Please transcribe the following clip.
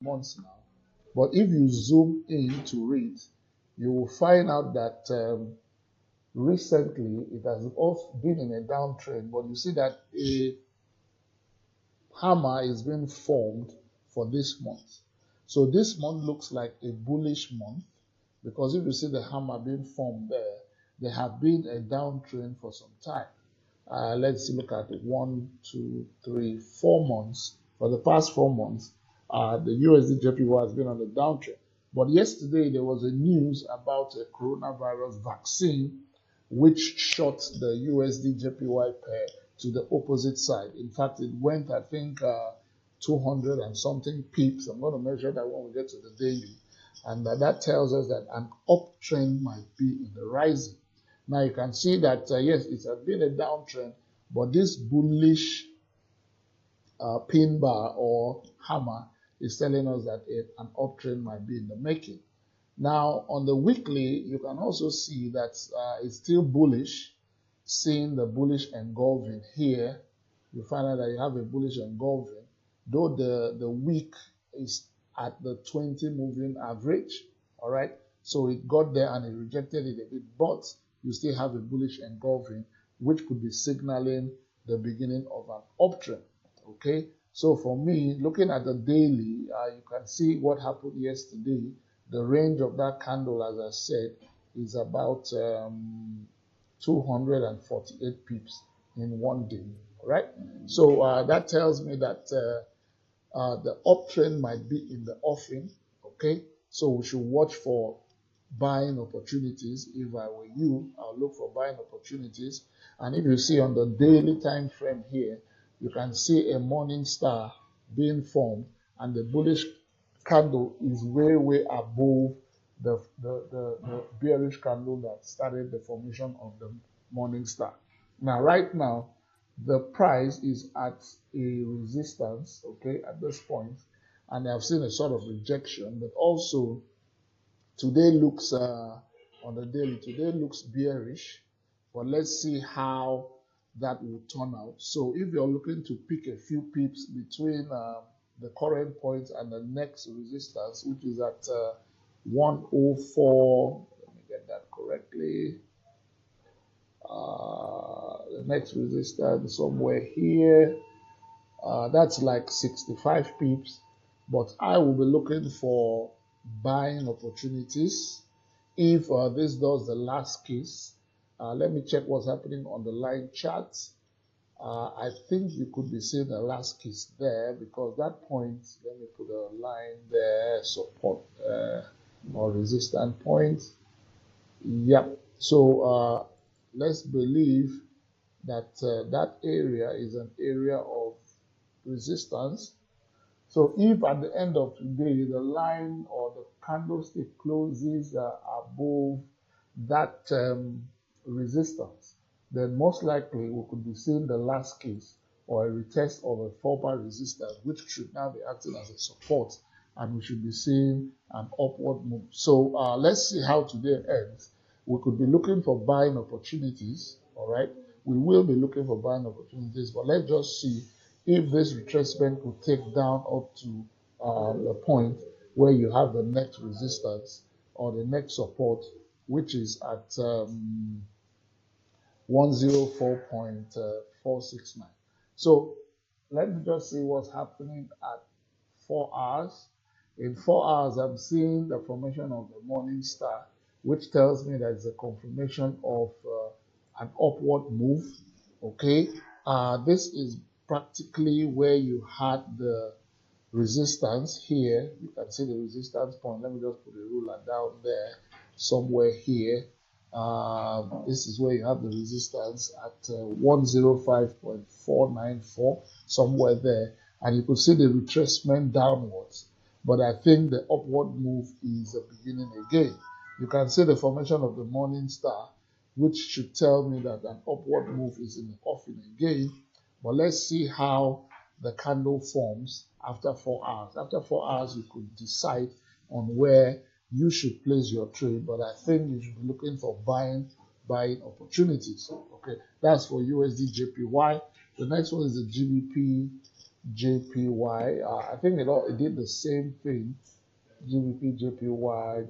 months now. But if you zoom in to read, you will find out that recently it has also been in a downtrend. But you see that a hammer is being formed for this month. So this month looks like a bullish month because if you see the hammer being formed there, there have been a downtrend for some time. Let's look at it. 4 months. For the past 4 months, the USD JPY has been on the downtrend. But yesterday there was a news about a coronavirus vaccine which shot the USD JPY pair to the opposite side. In fact, it went, I think, 200 and something pips. I'm going to measure that when we get to the daily. And that tells us that an uptrend might be in the rising. Now you can see that, yes, it has been a downtrend, but this bullish pin bar or hammer is telling us that an uptrend might be in the making. Now, on the weekly, you can also see that it's still bullish, seeing the bullish engulfing here. You find out that you have a bullish engulfing, though the wick is at the 20 moving average, all right? So it got there and it rejected it a bit, but you still have a bullish engulfing, which could be signaling the beginning of an uptrend, okay? So for me, looking at the daily, you can see what happened yesterday. The range of that candle, as I said, is about 248 pips in one day, right? So that tells me that the uptrend might be in the offing, okay? So we should watch for buying opportunities. If I were you, I'll look for buying opportunities. And if you see on the daily time frame here, you can see a morning star being formed, and the bullish candle is way above the bearish candle that started the formation of the morning star. Now, right now, the price is at a resistance, okay, at this point, and I've seen a sort of rejection, but also today looks on the daily, today looks bearish, but let's see how that will turn out. So if you're looking to pick a few pips between the current point and the next resistance, which is at 104, let me get that correctly, the next resistance somewhere here, that's like 65 pips, but I will be looking for buying opportunities if this does the last case. Let me check what's happening on the line chart. I think you could be seeing the last case there because that point, let me put a line there, support or resistance point. Yep. So let's believe that that area is an area of resistance. So if at the end of today the line or the candlestick closes above that resistance, then most likely we could be seeing the last case or a retest of a fallback resistance, which should now be acting as a support, and we should be seeing an upward move. So let's see how today ends. We could be looking for buying opportunities, all right? We will be looking for buying opportunities, but let's just see if this retracement could take down up to the point where you have the next resistance or the next support, which is at 104.469. So let me just see what's happening at 4 hours. In 4 hours, I'm seeing the formation of the morning star, which tells me that it's a confirmation of an upward move. Okay, this is practically where you had the resistance here. You can see the resistance point. Let me just put a ruler down there somewhere here. This is where you have the resistance at 105.494, somewhere there, and you could see the retracement downwards. But I think the upward move is beginning again. You can see the formation of the morning star, which should tell me that an upward move is in the offing again. But let's see how the candle forms after 4 hours. After 4 hours, you could decide on where you should place your trade, but I think you should be looking for buying opportunities. Okay, that's for USD JPY. The next one is the GBP JPY. I think it did the same thing. GBP, JPY,